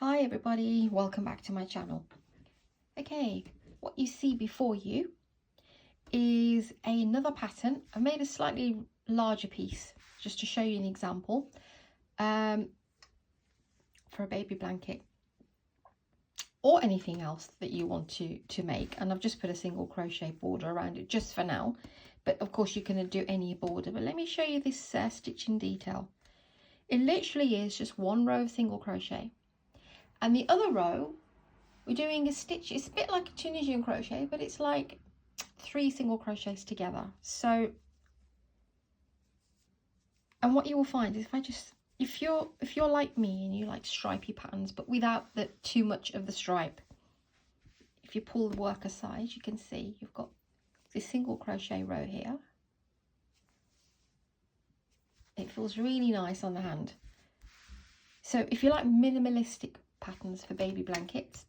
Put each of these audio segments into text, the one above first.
Hi everybody, welcome back to my channel. Okay, what you see before you is another pattern. I made a slightly larger piece just to show you an example for a baby blanket or anything else that you want to make. And I've just put a single crochet border around it just for now, but of course you can do any border. But let me show you this stitch in detail. It literally is just one row of single crochet, and the other row we're doing a stitch. It's a bit like a Tunisian crochet, but it's like 3 single crochets together. So, and what you will find is if you're like me and you like stripy patterns but without the too much of the stripe, if you pull the work aside, you can see you've got this single crochet row here. It feels really nice on the hand. So if you like minimalistic patterns for baby blankets,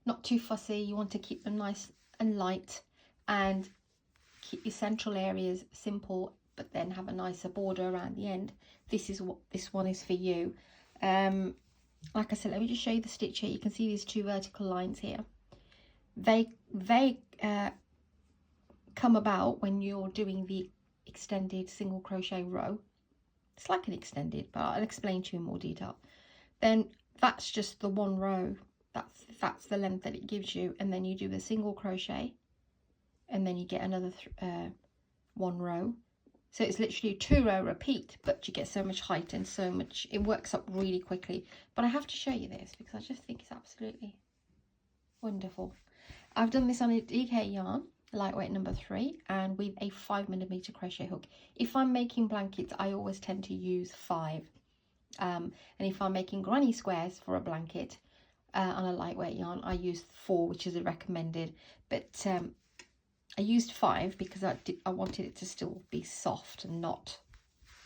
not too fussy, you want to keep them nice and light and keep your central areas simple, but then have a nicer border around the end, this is what this one is for you. Like I said, let me just show you the stitch here. You can see these 2 vertical lines here. They come about when you're doing the extended single crochet row. It's like an extended, but I'll explain to you in more detail. Then that's just the one row. That's the length that it gives you, and then you do the single crochet and then you get another 1 row. So it's literally a 2-row repeat, but you get so much height and so much, it works up really quickly. But I have to show you this because I just think it's absolutely wonderful. I've done this on a DK yarn, lightweight number 3, and with a 5mm crochet hook. If I'm making blankets, I always tend to use 5. And if I'm making granny squares for a blanket on a lightweight yarn, I use 4, which is a recommended. But I used 5 because I wanted it to still be soft and not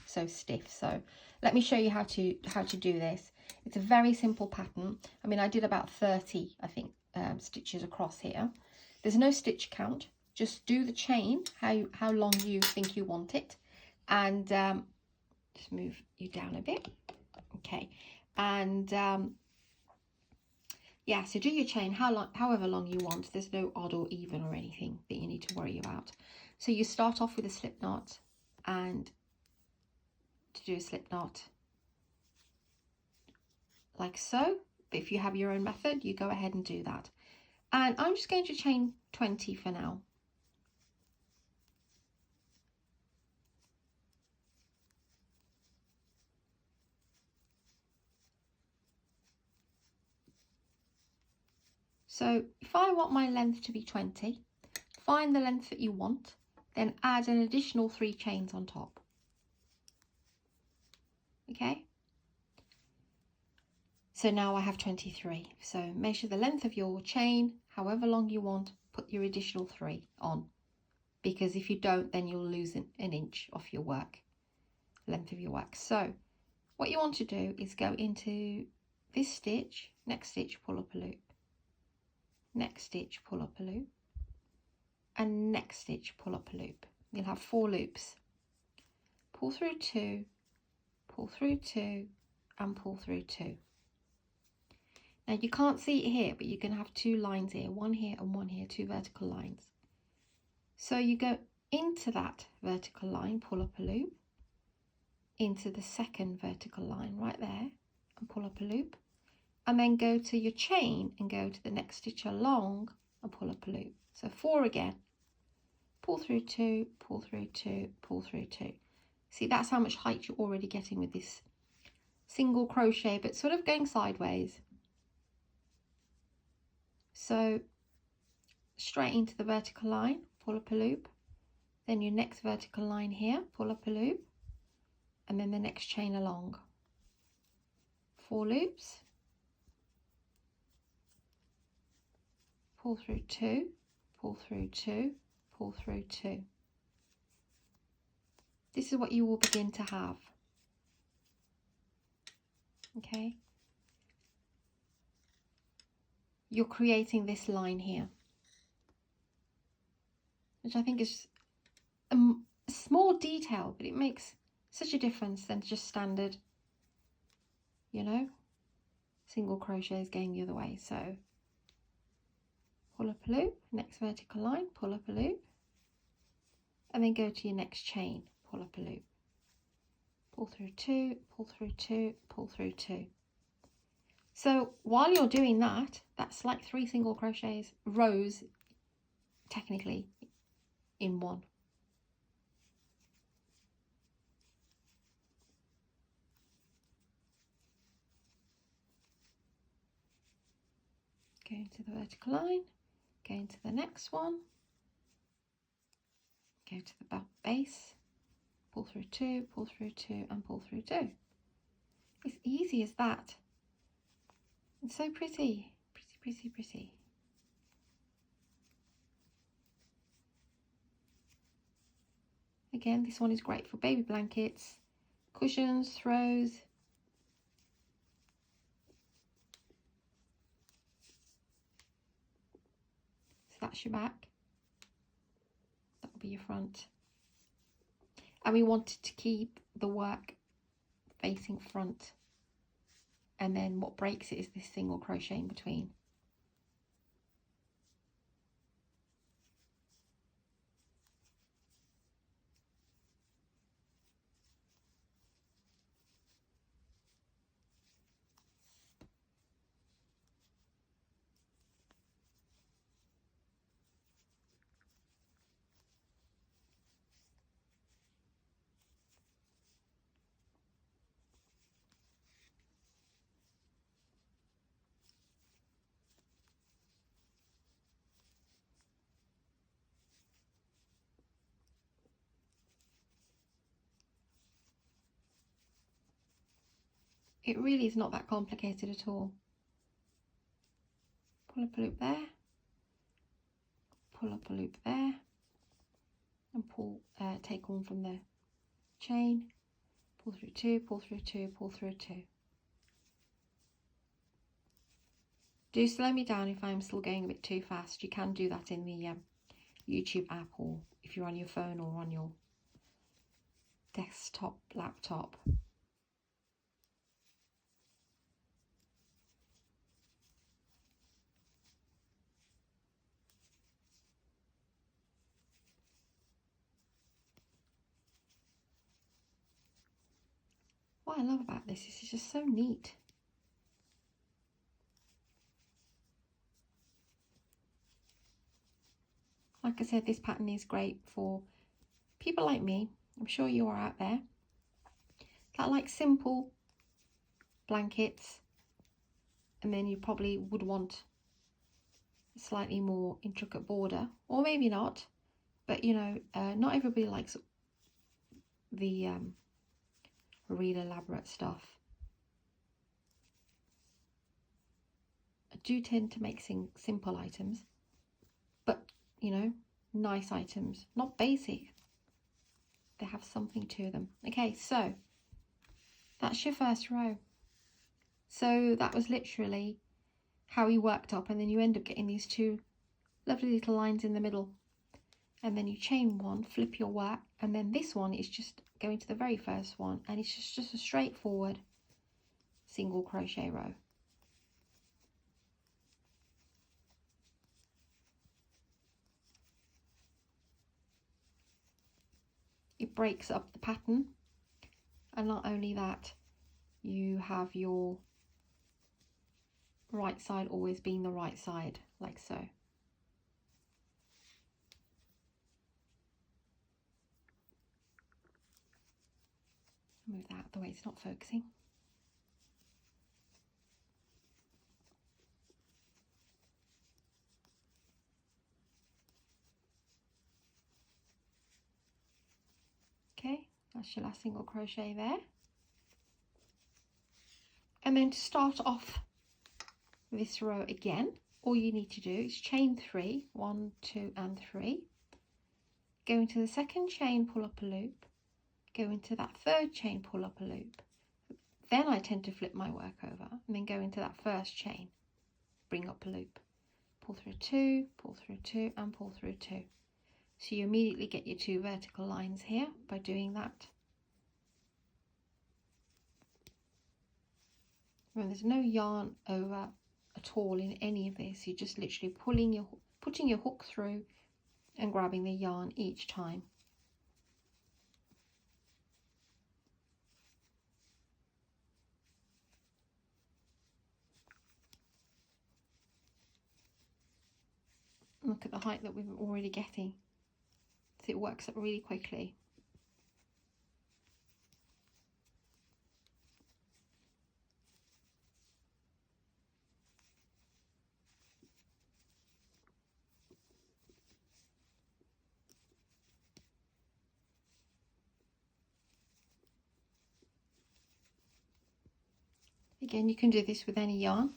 so stiff. So let me show you how to do this. It's a very simple pattern. I mean, I did about 30, I think, stitches across here. There's no stitch count. Just do the chain how long you think you want it, and just move you down a bit. Okay, and yeah, so do your chain however long you want. There's no odd or even or anything that you need to worry about. So you start off with a slip knot, and to do a slip knot like so. But if you have your own method, you go ahead and do that. And I'm just going to chain 20 for now. So if I want my length to be 20, find the length that you want, then add an additional 3 chains on top. Okay? So now I have 23. So measure the length of your chain, however long you want, put your additional 3 on. Because if you don't, then you'll lose an inch off your work, length of your work. So what you want to do is go into this stitch, next stitch, pull up a loop. Next stitch, pull up a loop, and next stitch, pull up a loop. You'll have 4 loops. Pull through 2, pull through 2, and pull through 2. Now you can't see it here, but you're going to have 2 lines here, one here and one here, 2 vertical lines. So you go into that vertical line, pull up a loop, into the second vertical line right there, and pull up a loop. And then go to your chain and go to the next stitch along and pull up a loop. So 4 again. Pull through 2, pull through 2, pull through 2. See, that's how much height you're already getting with this single crochet, but sort of going sideways. So straight into the vertical line, pull up a loop. Then your next vertical line here, pull up a loop. And then the next chain along. 4 loops. Pull through 2, pull through 2, pull through 2. This is what you will begin to have. Okay? You're creating this line here, which I think is a small detail, but it makes such a difference than just standard, you know? single crochet is going the other way. So pull up a loop, next vertical line, pull up a loop, and then go to your next chain, pull up a loop, pull through 2, pull through 2, pull through 2. So while you're doing that, that's like 3 single crochets, rows technically, in one. Go into the vertical line, go into the next one, go to the base, pull through 2, pull through 2, and pull through 2. It's easy as that. It's so pretty, pretty, pretty, pretty. Again, this one is great for baby blankets, cushions, throws. So that's your back. That will be your front. And we wanted to keep the work facing front. And then what breaks it is this single crochet in between. It really is not that complicated at all. Pull up a loop there, pull up a loop there, and pull, take one from the chain, pull through 2, pull through 2, pull through 2. Do slow me down if I'm still going a bit too fast. You can do that in the YouTube app, or if you're on your phone or on your desktop, laptop. What I love about this is it's just so neat. Like I said, this pattern is great for people like me. I'm sure you are out there that like simple blankets, and then you probably would want a slightly more intricate border, or maybe not, but you know, not everybody likes the real elaborate stuff. I do tend to make simple items, but you know, nice items, not basic. They have something to them. Okay, so that's your first row. So that was literally how we worked up, and then you end up getting these 2 lovely little lines in the middle, and then you chain 1, flip your work, and then this one is just going to the very first one, and it's just a straightforward single crochet row. It breaks up the pattern, and not only that, you have your right side always being the right side, like so. Move that out of the way, it's not focusing. Okay, that's your last single crochet there. And then to start off this row again, all you need to do is chain 3, 1, 2, and 3. Go into the second chain, pull up a loop. Go into that third chain, pull up a loop. Then I tend to flip my work over, and then go into that first chain, bring up a loop. Pull through 2, pull through 2, and pull through 2. So you immediately get your 2 vertical lines here by doing that. And there's no yarn over at all in any of this. You're just literally putting your hook through and grabbing the yarn each time. Look at the height that we're already getting. So it works up really quickly. Again, you can do this with any yarn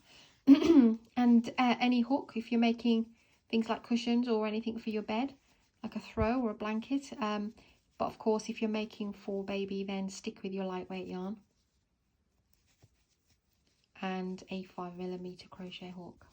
and any hook if you're making things like cushions or anything for your bed, like a throw or a blanket. But of course, if you're making for baby, then stick with your lightweight yarn and a 5mm crochet hook.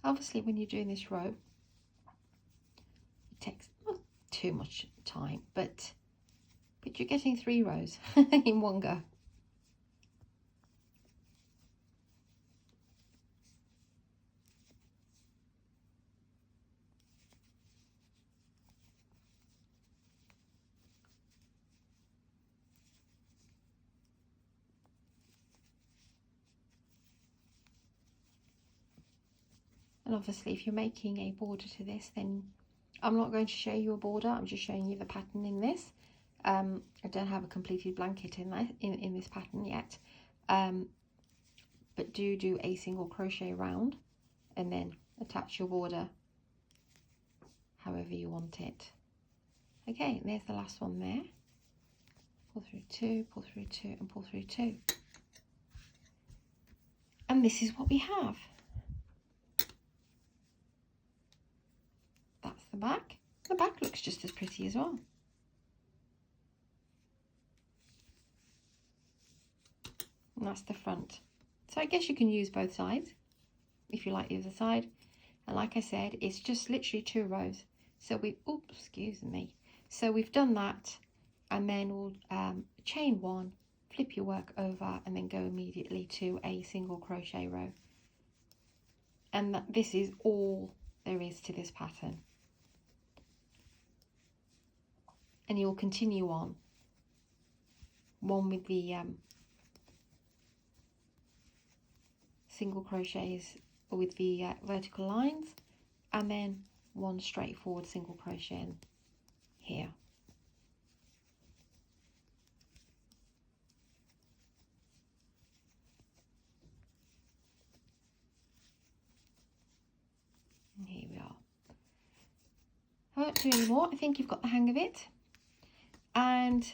Obviously, when you're doing this row, it takes not too much time, but you're getting 3 rows in one go. And obviously, if you're making a border to this, then I'm not going to show you a border. I'm just showing you the pattern in this. I don't have a completed blanket in this pattern yet. But do a single crochet round and then attach your border however you want it. Okay, and there's the last one there. Pull through 2, pull through 2, and pull through 2. And this is what we have. That's the back. The back looks just as pretty as well. And that's the front. So I guess you can use both sides if you like the other side. And like I said, it's just literally 2 rows. So excuse me. So we've done that, and then we'll chain 1, flip your work over, and then go immediately to a single crochet row. And this is all there is to this pattern. And you'll continue on, one with the single crochets with the vertical lines, and then 1 straightforward single crochet in here. And here we are. I won't do any more. I think you've got the hang of it. And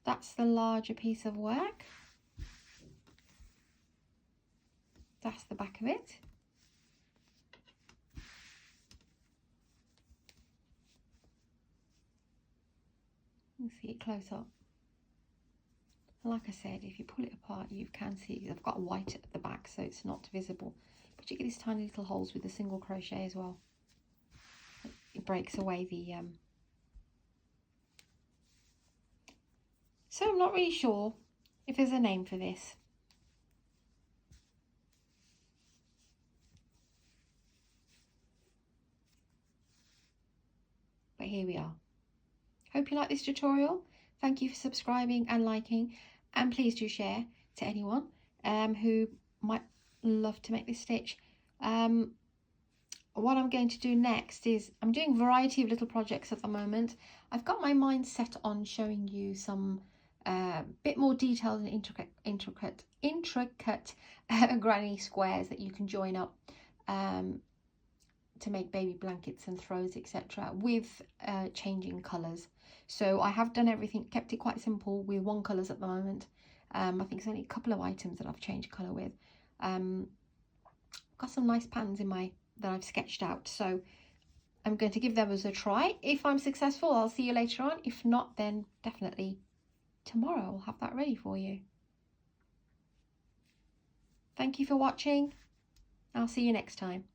that's the larger piece of work. That's the back of it. You can see it close up. And like I said, if you pull it apart, you can see I've got white at the back, so it's not visible. But you get these tiny little holes with the single crochet as well. It breaks away the So I'm not really sure if there's a name for this. But here we are. Hope you like this tutorial. Thank you for subscribing and liking, and please do share to anyone who might love to make this stitch. What I'm going to do next is I'm doing a variety of little projects at the moment. I've got my mind set on showing you some bit more detailed and intricate granny squares that you can join up to make baby blankets and throws, etc., with changing colours. So I have done everything, kept it quite simple with one colours at the moment. I think it's only a couple of items that I've changed colour with. Got some nice patterns in my that I've sketched out, so I'm going to give those a try. If I'm successful, I'll see you later on. If not, then definitely tomorrow I'll have that ready for you. Thank you for watching. I'll see you next time.